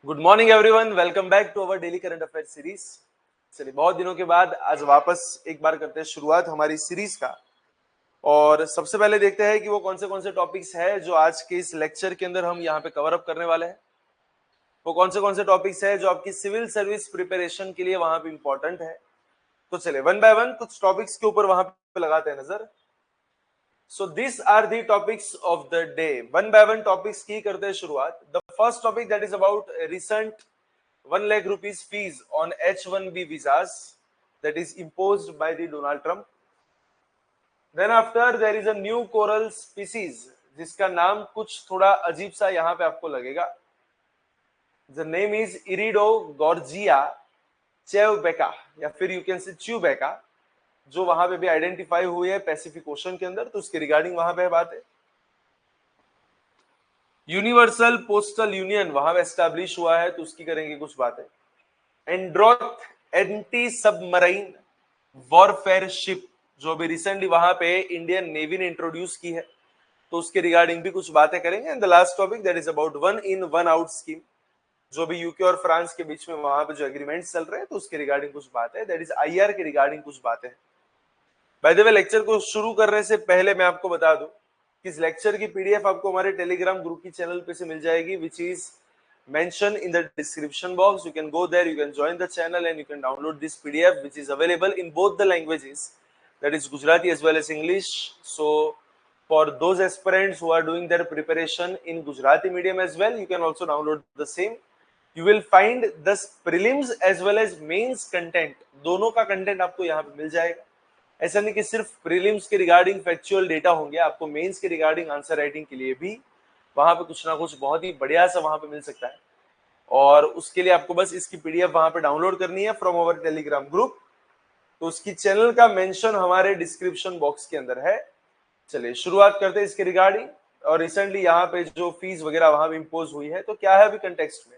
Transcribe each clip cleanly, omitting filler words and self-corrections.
Good morning everyone, welcome back to our daily current affair series. चलिए, बहुत दिनों के बाद आज वापस एक बार करते हैं शुरुआत हमारी सीरीज का। और सबसे पहले देखते हैं कि वो कौन से टॉपिक्स है जो आज के इस लेक्चर के अंदर हम यहाँ पे कवर अप करने वाले हैं। वो कौन से टॉपिक्स है जो आपकी सिविल सर्विस प्रिपरेशन के लिए वहां पे इंपॉर्टेंट है। तो चलिए वन बाय वन कुछ टॉपिक्स के ऊपर वहां पे लगाते हैं नजर। So these are the topics of the day. One by one topics की करते हैं शुरुआत। The first topic that is about recent 1 lakh rupees fees on H1B visas that is imposed by the Donald Trump. Then after there is a new coral species जिसका नाम कुछ थोड़ा अजीब सा यहाँ पे आपको लगेगा। The name is Iridogorgia chewbecca या फिर you can say chewbecca, जो वहां पे भी आइडेंटिफाई हुई है पैसिफिक ओशन के अंदर। तो उसके रिगार्डिंग वहां पे बात है। यूनिवर्सल पोस्टल यूनियन वहां पे एस्टैब्लिश हुआ है, तो उसकी करेंगे कुछ बातें। Androth anti submarine warfare ship जो अभी रिसेंटली वहां पे इंडियन नेवी ने इंट्रोड्यूस की है, तो उसके रिगार्डिंग भी कुछ बातें करेंगे। And the last topic that is about one in one out scheme, जो भी यूके और फ्रांस के बीच में वहां पे जो एग्रीमेंट चल रहे हैं, तो उसके रिगार्डिंग कुछ बात है। दैट इज आईआर के रिगार्डिंग कुछ बातें। बाय द वे, लेक्चर को शुरू करने से पहले मैं आपको बता दूं कि इस लेक्चर की पीडीएफ आपको हमारे टेलीग्राम ग्रुप की चैनल पे से मिल जाएगी, which is mentioned in the description box. You can go there, you can join the channel and you can download this PDF which is available in both the languages, that is Gujarati as well as English. So for those aspirants who are doing their preparation in Gujarati medium as well, you can also download the same. You will find the prelims as well as mains content, दोनों का content आपको यहाँ पे मिल जाएगा। ऐसा नहीं कि सिर्फ प्रीलिम्स के रिगार्डिंग फैक्चुअल डेटा होंगे, आपको मेंस के रिगार्डिंग आंसर राइटिंग के लिए भी वहां पे कुछ ना कुछ बहुत ही बढ़िया सा वहां पे मिल सकता है। और उसके लिए आपको बस इसकी पीडीएफ वहां पे डाउनलोड करनी है फ्रॉम अवर टेलीग्राम ग्रुप। तो उसकी चैनल का मेंशन हमारे डिस्क्रिप्शन बॉक्स के अंदर है। चलिए शुरुआत करते हैं इसके रिगार्डिंग। और रिसेंटली यहाँ पे जो फीस वगैरह वहां पे इंपोज हुई है, तो क्या है अभी कंटेक्स्ट में।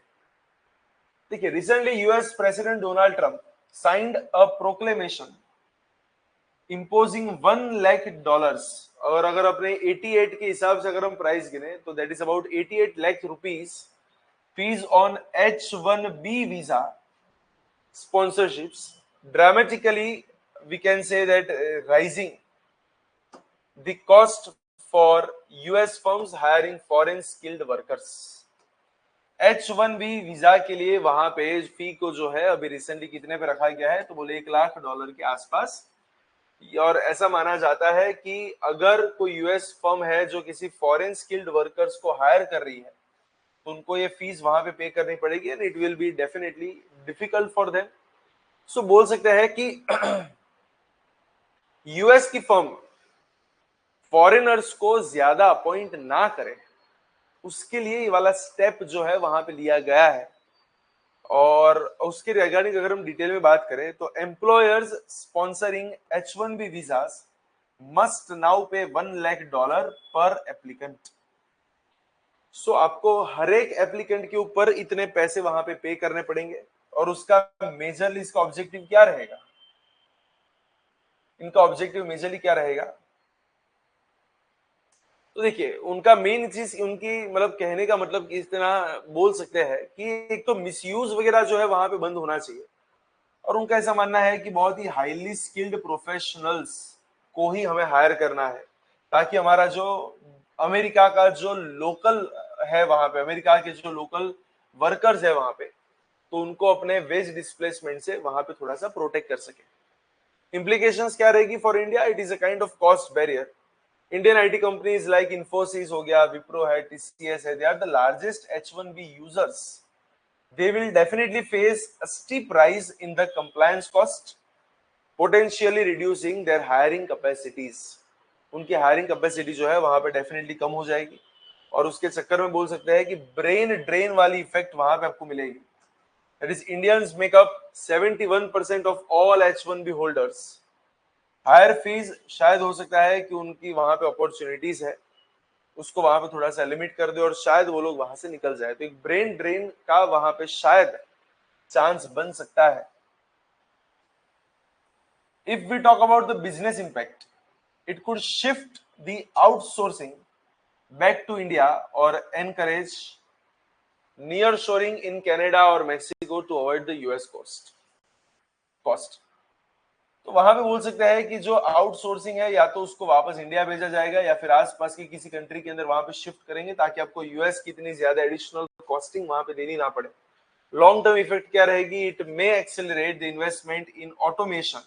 देखिए, recently US president Donald Trump signed a proclamation imposing $1 lakh। और अगर अपने 88 के हिसाब से अगर हम प्राइस गिने, तो that is about 88 lakh rupees fees on H1B visa sponsorships, dramatically we can say that rising the cost for US firms hiring foreign skilled workers। H1B visa के लिए वहां पे फी को जो है अभी रिसेंटली कितने पे रखा गया है, तो बोले $1 लाख के आसपास। और ऐसा माना जाता है कि अगर कोई यूएस फर्म है जो किसी फॉरेन स्किल्ड वर्कर्स को हायर कर रही है, तो उनको ये फीस वहां पे करनी पड़ेगी and it will be definitely difficult for them. So बोल सकते हैं कि यूएस की फर्म फॉरेनर्स को ज्यादा अपॉइंट ना करे, उसके लिए ये वाला स्टेप जो है वहां पे लिया गया है। और उसके रिगार्डिंग अगर हम डिटेल में बात करें, तो employers sponsoring H1B visas must now पे $1 लाख पर एप्लीकेंट। सो आपको हर एक एप्लीकेंट के ऊपर इतने पैसे वहां पे करने पड़ेंगे। और उसका मेजरली इसका ऑब्जेक्टिव क्या रहेगा, इनका ऑब्जेक्टिव मेजरली क्या रहेगा। तो देखिए, उनका मेन चीज, उनकी मतलब कहने का मतलब इस तरह बोल सकते हैं कि एक तो मिसयूज वगैरह जो है वहां पे बंद होना चाहिए। और उनका ऐसा मानना है कि बहुत ही हाईली स्किल्ड प्रोफेशनल्स को ही हमें हायर करना है, ताकि हमारा जो अमेरिका का जो लोकल है वहां पे, अमेरिका के जो लोकल वर्कर्स है वहां पे, तो उनको अपने वेज डिस्प्लेसमेंट से वहां पे थोड़ा सा प्रोटेक्ट कर सके। इंप्लीकेशंस क्या रहेगी for India, it is a kind of cost barrier. Indian IT companies like Infosys हो गया, विप्रो है, टीसीएस है, they are the largest H1B users. They will definitely face a steep rise in the compliance cost, potentially reducing their hiring capacities। उनकी hiring capacity जो है वहां पे definitely come हो जाएगी। और उसके चक्कर में बोल सकते हैं कि ब्रेन ड्रेन वाली इफेक्ट वहां पे आपको मिलेगी। That is Indians make up 71% of all H1B holders. Higher fees शायद हो सकता है कि उनकी वहां पे अपॉर्चुनिटीज है, उसको वहां पे थोड़ा सा लिमिट कर दे और शायद वो लोग वहां से निकल जाए। तो एक ब्रेन ड्रेन का वहां पे शायद चांस बन सकता है। If we talk about the business impact, it could shift the outsourcing back to India or encourage nearshoring in Canada और Mexico to avoid the US cost. तो वहां पे बोल सकता है कि जो आउटसोर्सिंग है या तो उसको वापस इंडिया भेजा जाएगा या फिर आसपास की किसी कंट्री के अंदर वहां पे शिफ्ट करेंगे ताकि आपको यूएस की इतनी ज्यादा एडिशनल कॉस्टिंग वहां पे देनी ना पड़े। लॉन्ग टर्म इफेक्ट क्या रहेगी? It may accelerate the investment in automation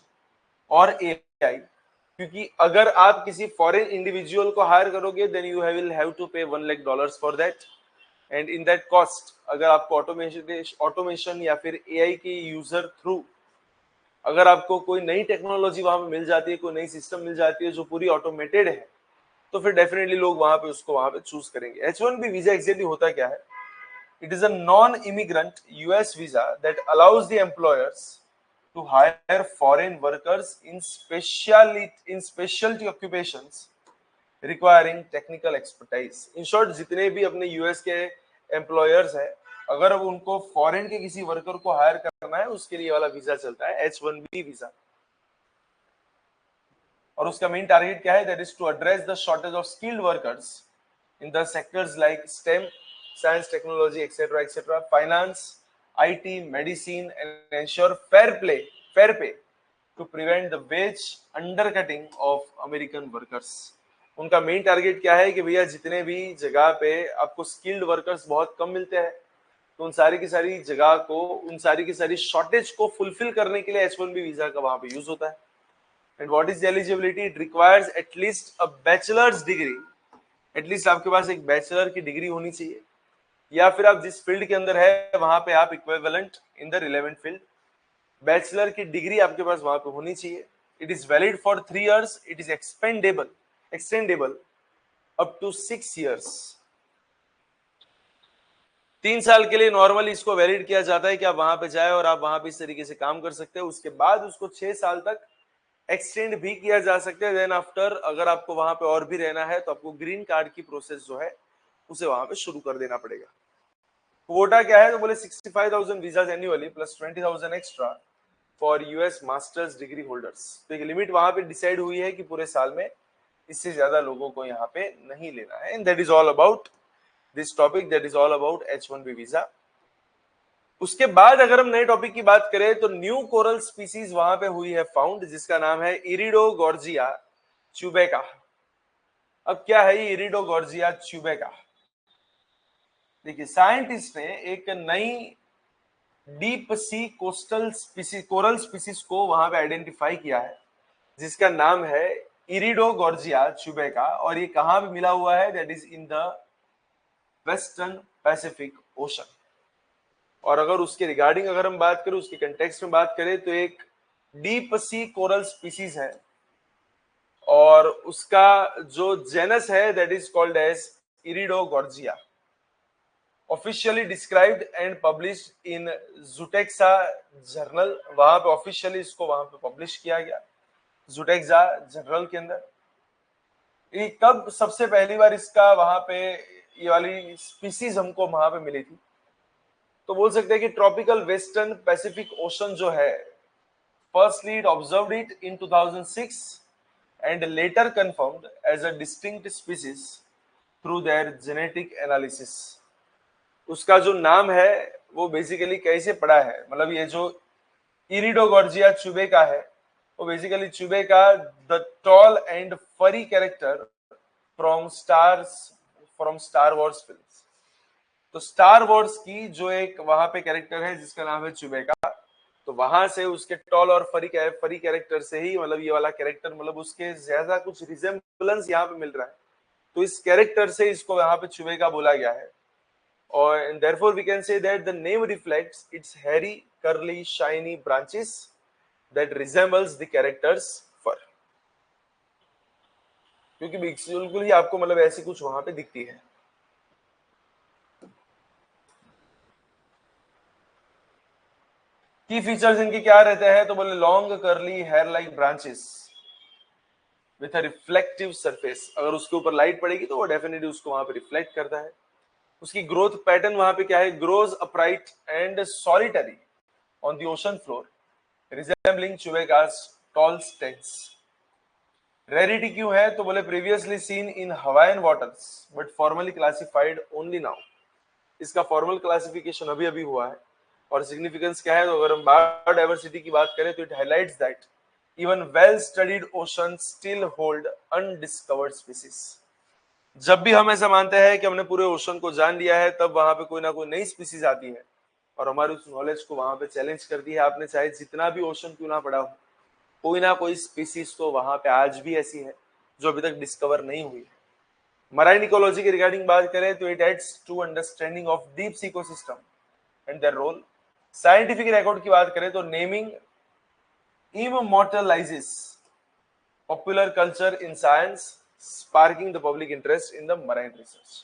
और एआई, क्योंकि अगर आप किसी फॉरेन इंडिविजुअल को हायर करोगे then you will have to pay $1 lakh for that, and in that cost अगर आपको ऑटोमेशन या फिर एआई के यूजर थ्रू अगर आपको कोई नई टेक्नोलॉजी वहां पे मिल जाती है, कोई नई सिस्टम मिल जाती है जो पूरी ऑटोमेटेड है, तो फिर डेफिनेटली लोग वहां पे उसको वहां पे चूज करेंगे। H1B वीजा एक्चुअली होता क्या है? It is a non immigrant US visa that allows the employers to hire foreign workers in specialty occupations requiring technical expertise. In short, जितने भी अपने यूएस के एम्प्लॉयर्स है, अगर अब उनको फॉरेन के किसी वर्कर को हायर करना है उसके लिए वाला वीजा चलता है H1B वीजा। और उसका मेन टारगेट क्या है? That is to address the shortage of skilled workers in the sectors like STEM, science, technology etcetera, finance, IT, medicine and ensure fair pay to prevent the wage undercutting of American workers. उनका main target क्या है कि भैया जितने भी जगह पे आपको स्किल्ड वर्कर्स बहुत कम मिलते हैं, तो उन सारी की सारी जगह को, उन सारी की सारी शॉर्टेज को फुलफिल करने के लिए H1B वीजा का वहां पे यूज होता है। And what is the eligibility? It requires at least a bachelors degree, at least आपके पास एक बैचलर की डिग्री होनी चाहिए, या फिर आप जिस फील्ड के अंदर है वहां पे आप equivalent in the relevant field, bachelor की डिग्री आपके पास वहां पे होनी चाहिए। It is valid for 3 years, it is extendable up to 6 years। 3 साल के लिए नॉर्मली इसको वैलिड किया जाता है कि आप वहां पे जाए और आप वहां पे इस तरीके से काम कर सकते हैं। उसके बाद उसको 6 साल तक एक्सटेंड भी किया जा सकता है। देन आफ्टर अगर आपको वहां पे और भी रहना है तो आपको ग्रीन कार्ड की प्रोसेस जो है उसे वहां पे शुरू कर देना पड़ेगा। क्वोटा क्या है? तो बोले 65,000 visas annually plus 20,000 extra for US masters degree holders. तो एक लिमिट वहां पे डिसाइड हुई है कि पूरे साल में इससे ज्यादा लोगों को यहाँ पे नहीं लेना है। And that is all about this topic, that is all about H1B visa. उसके बाद अगर हम नए टॉपिक की बात करें तो न्यू कोरल स्पीसीज वहां पे हुई है फाउंड, जिसका नाम है इरिडोगोर्जिया च्यूबेका। अब क्या है ये इरिडोगोर्जिया च्यूबेका? देखिए, साइंटिस्ट ने एक नई deep sea coastal species, coral species को वहां पे आइडेंटिफाई किया है जिसका नाम है इरिडोगोर्जिया च्यूबेका। और ये कहां पे मिला हुआ है? That is in the western Pacific ocean. और अगर उसके रिगार्डिंग अगर हम बात करें, उसके कंटेक्स्ट में बात करें, तो एक डीप सी कोरल स्पीसीज है और उसका जो जेनस है that is called as Iridogorgia, officially described and published in Zootaxa journal. वहां पे ऑफिशियली इसको वहां पे पब्लिश किया गया जुटेक्सा जर्नल के अंदर। ये कब सबसे पहली बार इसका वहां पे ये वाली स्पीसीज हमको वहां पे मिली थी? तो बोल सकते हैं कि ट्रॉपिकल वेस्टर्न पैसिफिक ओशन जो है, firstly it observed it in 2006 and later confirmed as a distinct species through their genetic analysis। उसका जो नाम है वो बेसिकली कैसे पड़ा है, मतलब ये जो इरिडोगोर्जिया च्यूबेका है वो बेसिकली च्यूबेका द टॉल एंड फरी character from star Wars films. तो स्टार वॉर्स की जो एक वहां पे कैरेक्टर है जिसका नाम है च्यूबेका, तो वहां से उसके टॉल और फरी कैरेक्टर से ही मतलब ये वाला कैरेक्टर, मतलब उसके ज्यादा कुछ रिजेम्बलेंस यहाँ पे मिल रहा है, तो इस कैरेक्टर से इसको यहाँ पे च्यूबेका बोला गया है। और and therefore we can say that the name reflects its hairy curly shiny branches that resembles the character's fur। क्योंकि बिल्कुल ही आपको मतलब ऐसी कुछ वहां पे दिखती है। की फीचर्स इनके क्या रहते हैं? तो बोले long curly hair like branches with a reflective surface. अगर उसके ऊपर लाइट पड़ेगी तो वो डेफिनेटली उसको वहां पे रिफ्लेक्ट करता है। उसकी ग्रोथ पैटर्न वहां पे क्या है? Grows upright and solitary on the ocean floor resembling Chewbacca's tall stems. Rarity क्यों है? तो बोले previously seen in Hawaiian waters but formally classified only now. इसका फॉर्मल क्लासिफिकेशन अभी अभी हुआ है। और सिग्निफिकेंस क्या है, तो अगर हम बायोडाइवर्सिटी की बात करें तो it highlights that even well studied ocean still hold undiscovered species. जब भी हम ऐसा मानते हैं कि हमने पूरे ओशन को जान लिया है, तब वहां पे कोई ना कोई नई स्पीसीज आती है और हमारी उस नॉलेज को वहां पे चैलेंज करती है। आपने चाहे जितना भी ओशन क्यों ना पढ़ा हो, कोई ना कोई स्पीसीज तो वहां पे आज भी ऐसी है जो अभी तक डिस्कवर नहीं हुई है। मराइन इकोलॉजी के रिगार्डिंग बात करें तो it adds to understanding of deep sea ecosystem and their role. Scientific record की बात करें तो naming immortalizes popular culture in science, sparking the public interest in the marine research.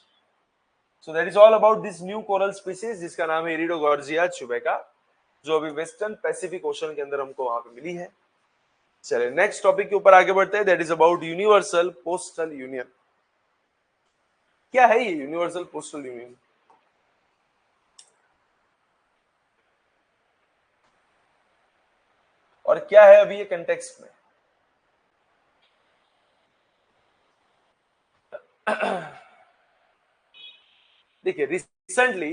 So that is all about this new coral species जिसका नाम है इरिडोगॉर्जिया चुबेका, जो अभी western Pacific ocean के अंदर हमको वहां पे मिली है। चलिए नेक्स्ट टॉपिक के ऊपर आगे बढ़ते हैं, that is about universal postal union. क्या है ये यूनिवर्सल पोस्टल यूनियन? और क्या है अभी ये कंटेक्स्ट में? देखिए रिसेंटली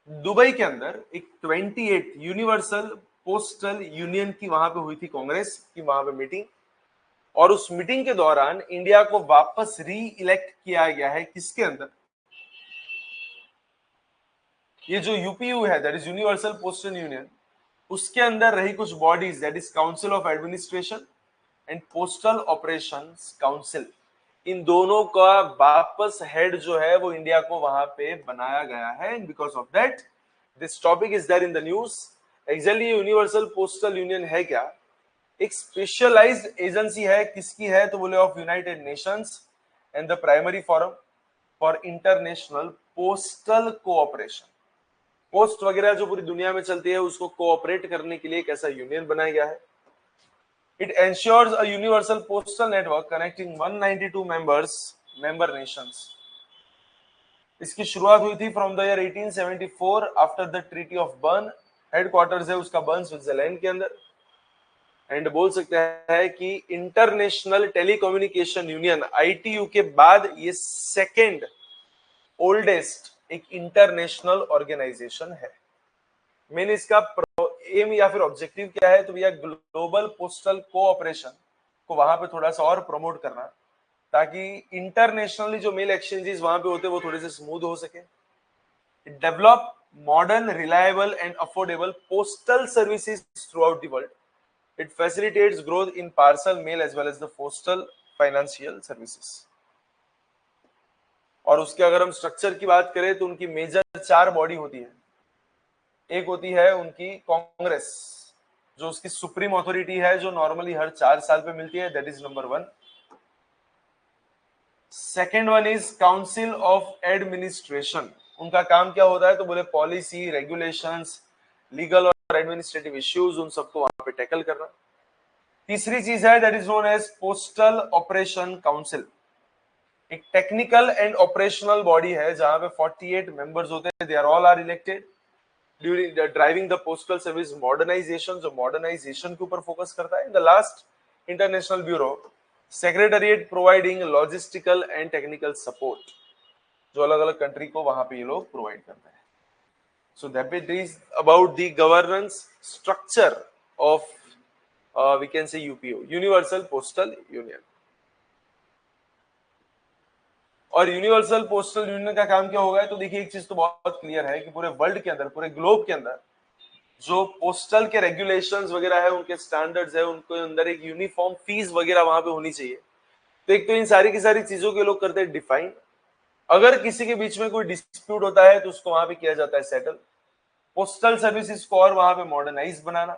दुबई के अंदर एक 28 यूनिवर्सल पोस्टल यूनियन की वहां पे हुई थी कांग्रेस की वहां पे मीटिंग, और उस मीटिंग के दौरान इंडिया को वापस री इलेक्ट किया गया है। किसके अंदर? ये जो यूपीयू है, that is universal postal union, उसके अंदर रही कुछ bodies, that is council of administration and postal operations council. इन दोनों का वापस हेड जो है वो इंडिया को वहां पे बनाया गया है, and because of that this topic is there in the news. Exactly universal postal union है क्या? एक स्पेशलाइज्ड एजेंसी है। किसकी है? तो बोले of United Nations and the primary forum for international postal cooperation. Post वगैरह जो पूरी दुनिया में चलती है उसको कोऑपरेट करने के लिए एक ऐसा यूनियन बनाया गया है। It ensures a universal postal network connecting 192 member nations। इसकी शुरुआत हुई थी from the year 1874 after the treaty of burn. Headquarters है उसका बर्न स्विट्जरलैंड के अंदर। एंड बोल सकते हैं कि इंटरनेशनल टेलीकम्युनिकेशन यूनियन आईटीयू के बाद ये सेकेंड ओल्डेस्ट एक इंटरनेशनल ऑर्गेनाइजेशन है। मेन इसका एम या फिर ऑब्जेक्टिव क्या है? तो भैया ग्लोबल पोस्टल कोऑपरेशन को वहां पे थोड़ा सा और प्रमोट करना, ताकि इंटरनेशनली जो मेल एक्सचेंजेस वहां पे होते हैं वो थोड़े से स्मूथ हो सके। Develop modern reliable and affordable postal services throughout the world. It facilitates growth in parcel mail as well as the postal financial services. और उसके अगर हम स्ट्रक्चर की बात करें तो उनकी मेजर 4 बॉडी होती है। एक होती है उनकी कांग्रेस, जो उसकी सुप्रीम अथॉरिटी है, जो नॉर्मली हर 4 साल पे मिलती है, that is number 1। Second one is council of administration. उनका काम क्या होता है? तो बोले पॉलिसी, रेगुलेशंस, लीगल और एडमिनिस्ट्रेटिव इश्यूज, उन सबको वहां पे टैकल करना। तीसरी चीज है that is known as postal operation council. एक टेक्निकल एंड ऑपरेशनल बॉडी है जहां पे 48 मेंबर्स होते हैं। They are all are elected during driving the postal service modernisation, जो मॉडर्नाइजेशन के ऊपर फोकस करता है। In the last international bureau secretariat providing logistical and technical support, जो अलग अलग कंट्री को वहां पे ये लोग प्रोवाइड करते हैं। So that is about the governance structure of we can say UPO, universal postal union. और यूनिवर्सल पोस्टल यूनियन का काम क्या होगा? तो देखिए एक चीज तो बहुत क्लियर है कि पूरे वर्ल्ड के अंदर, पूरे ग्लोब के अंदर जो पोस्टल के रेगुलेशंस वगैरह है, उनके स्टैंडर्ड्स है, उनके अंदर एक यूनिफॉर्म फीस वगैरह वहां पे होनी चाहिए। तो एक तो इन सारी की सारी चीजों के लोग करते हैं डिफाइन। अगर किसी के बीच में कोई डिस्प्यूट होता है तो उसको वहां पे किया जाता है सेटल। पोस्टल सर्विसेज को और वहां पे मॉडर्नाइज बनाना,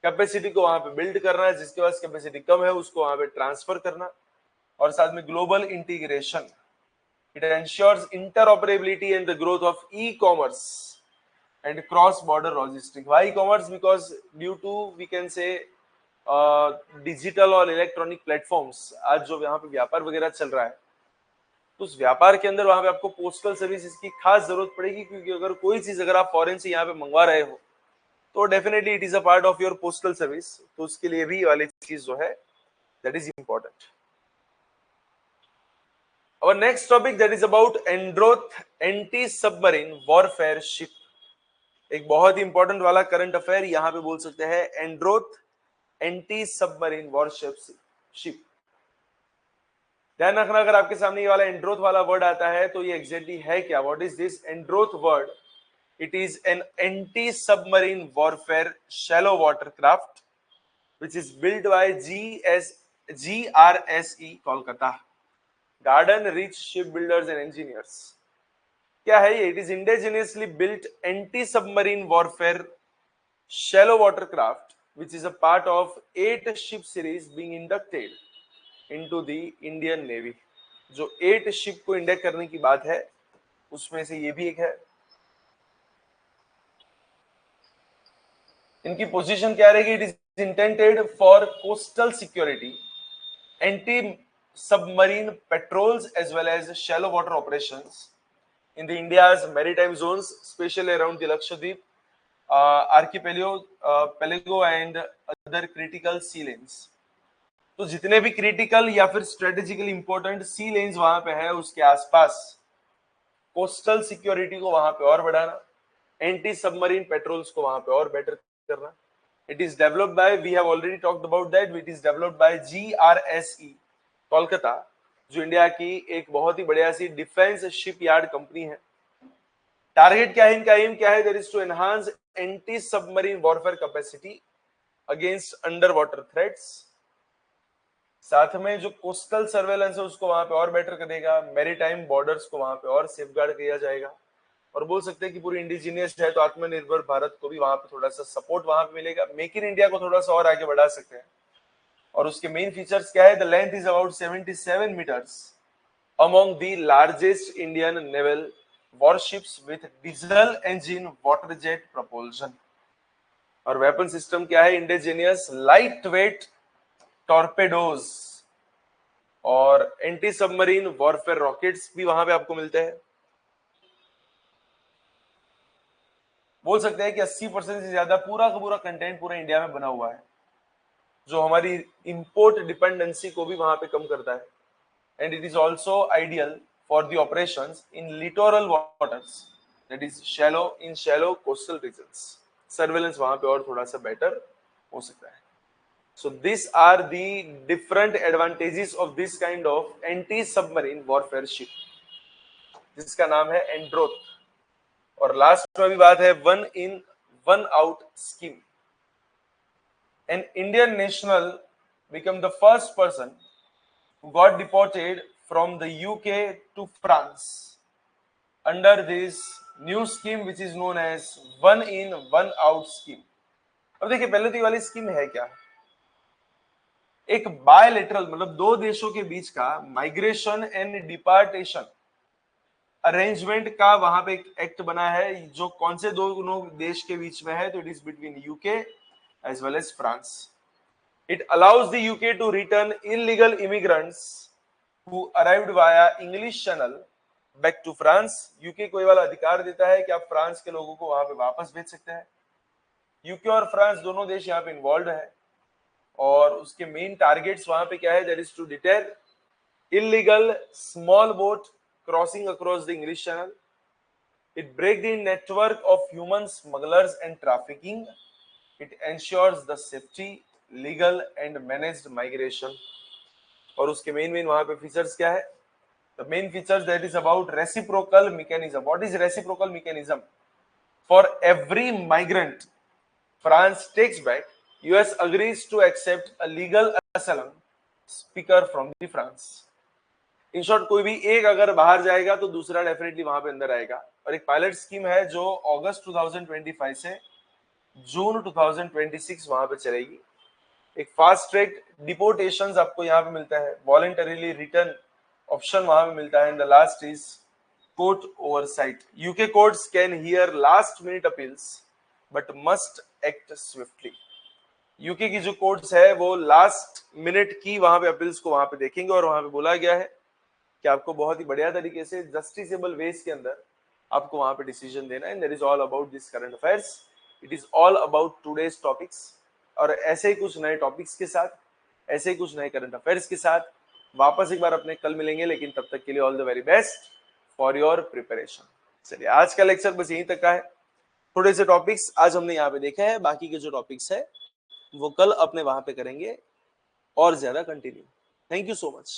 कैपेसिटी को वहां पे बिल्ड करना, जिसके पास कैपेसिटी कम है उसको वहां पे ट्रांसफर करना, और साथ में global integration. It ensures interoperability and the growth of e-commerce and cross-border logistics. Why e-commerce? Because due to we can say digital और electronic platforms, आज जो यहाँ पे व्यापार वगैरह चल रहा है, तो उस व्यापार के अंदर वहां पे आपको पोस्टल सर्विसेज की खास जरूरत पड़ेगी, क्योंकि अगर कोई चीज अगर आप फॉरेन से यहाँ पे मंगवा रहे हो तो definitely it is a part of your postal service. तो उसके लिए भी वाली चीज जो है that is important. Our next topic that is about Androth anti-submarine warfare ship. एक बहुत ही इंपॉर्टेंट वाला करंट अफेयर यहां पे बोल सकते हैं, एंड्रोथ एंटी सबमरीन वॉरशिप। ध्यान रखना, अगर आपके सामने ये वाला एंड्रोथ वाला वर्ड आता है तो ये एग्जैक्टली है क्या, what is this Androth word? It is an anti submarine warfare shallow water craft which is built by GRSE Kolkata, garden rich ship builders and engineers. क्या है ये? It is indigenously built anti submarine warfare shallow watercraft which is a part of 8 ship series being inducted into the Indian Navy। जो 8 ship को इंडेक्ट करने की बात है उसमें से ये भी एक है। इनकी पोजीशन क्या रहेगी? It is intended for coastal security, anti submarine patrols as well as shallow water operations in the India's maritime zones, especially around the Lakshadweep, archipelago and other critical sea lanes। तो जितने भी critical या फिर strategically important सी lens वहां पे है उसके आसपास कोस्टल सिक्योरिटी को वहां पे और बढ़ाना, एंटी सबमरीन पेट्रोल्स को वहां पे और बेटर करना। It is developed by, we have already talked about that, it is developed by GRSE Kolkata, जो इंडिया की एक बहुत ही बढ़िया सी डिफेंस शिपयार्ड कंपनी है। टारगेट क्या है इनका, एम क्या है? That is to enhance anti submarine warfare capacity against under water threats. साथ में जो कोस्टल सर्वेलेंस है उसको वहां पे और बेटर करेगा, मैरीटाइम बॉर्डर्स को वहां पे और सेफगार्ड किया जाएगा। और बोल सकते हैं कि पूरी इंडिजिनियस है तो आत्मनिर्भर भारत को भी वहां पे थोड़ा सा सपोर्ट वहां पे मिलेगा, मेक इन इंडिया को थोड़ा सा और आगे बढ़ा सकते हैं। और उसके मेन फीचर्स क्या है? The length is about 77 metres, among the largest Indian naval warships with diesel engine water jet propulsion. और वेपन सिस्टम क्या है? इंडिजिनियस लाइट वेट टॉर्पेडोज और एंटी सबमरीन वॉरफेयर रॉकेट्स भी वहां पे आपको मिलते हैं। बोल सकते हैं कि 80% से ज्यादा पूरा का पूरा कंटेंट पूरा इंडिया में बना हुआ है, जो हमारी इंपोर्ट डिपेंडेंसी को भी वहां पे कम करता है। And it is also ideal for the operations in littoral waters, that is shallow coastal regions. Surveillance वहां पे और थोड़ा सा बेटर हो सकता है। So these are the different advantages of this kind of anti-submarine warfare ship, जिसका नाम है एंड्रोथ। और लास्ट में भी बात है one in one out scheme. An Indian national became the first person who got deported from the UK to France under this new scheme which is known as one in one out scheme। अब देखिए पहले तो ये वाली scheme है क्या? एक bilateral मतलब दो देशों के बीच का माइग्रेशन एंड डिपार्टेशन अरेंजमेंट का वहां पे एक एक्ट बना है, जो कौन से दोनों देश के बीच में है? तो it is between UK as well as France. It allows the UK to return illegal immigrants who arrived via English Channel back to France. UK को ये वाला अधिकार देता है कि आप फ्रांस के लोगों को वहां पे वापस भेज सकते हैं। यूके और फ्रांस दोनों देश यहाँ पे इन्वॉल्व है और उसके मेन टारगेट्स वहां पे क्या है? That is to deter illegal small boat crossing across the English channel. It break the network of human smugglers and trafficking. It ensures the safety, legal and managed migration. और उसके main वहां पे features क्या है? The main features that is about reciprocal mechanism. What is reciprocal mechanism? For every migrant France takes back, US agrees to accept a legal asylum speaker from the France। In short कोई भी एक अगर बाहर जाएगा तो दूसरा definitely वहां पे अंदर आएगा। और एक पायलट स्कीम है जो अगस्त 2025 से जून 2026 वहां पे चलेगी। एक फास्ट ट्रैक डिपोर्टेशंस आपको यहाँ पे मिलता है, वॉलंटरीली रिटर्न ऑप्शन वहां पे मिलता है। And the last is court oversight. UK courts can hear last minute appeals but must act swiftly. UK की जो कोर्ट्स है वो लास्ट मिनट की वहां पे अपील्स को वहां पे देखेंगे और वहां पे बोला गया है कि आपको बहुत ही बढ़िया तरीके से जस्टिसेबल वेज के अंदर आपको वहां पे डिसीजन देना है। That is all about this current affairs, it is all about today's topics. और ऐसे ही कुछ नए टॉपिक्स के साथ, ऐसे ही कुछ नए करंट अफेयर्स के साथ वापस एक बार अपने कल मिलेंगे, लेकिन तब तक के लिए all the very best for your preparation. चलिए आज का लेक्चर बस यहीं तक का है। थोड़े से टॉपिक्स आज हमने यहाँ पे देखे हैं, बाकी के जो टॉपिक्स है वो कल अपने वहां पे करेंगे और ज्यादा continue. Thank you so much.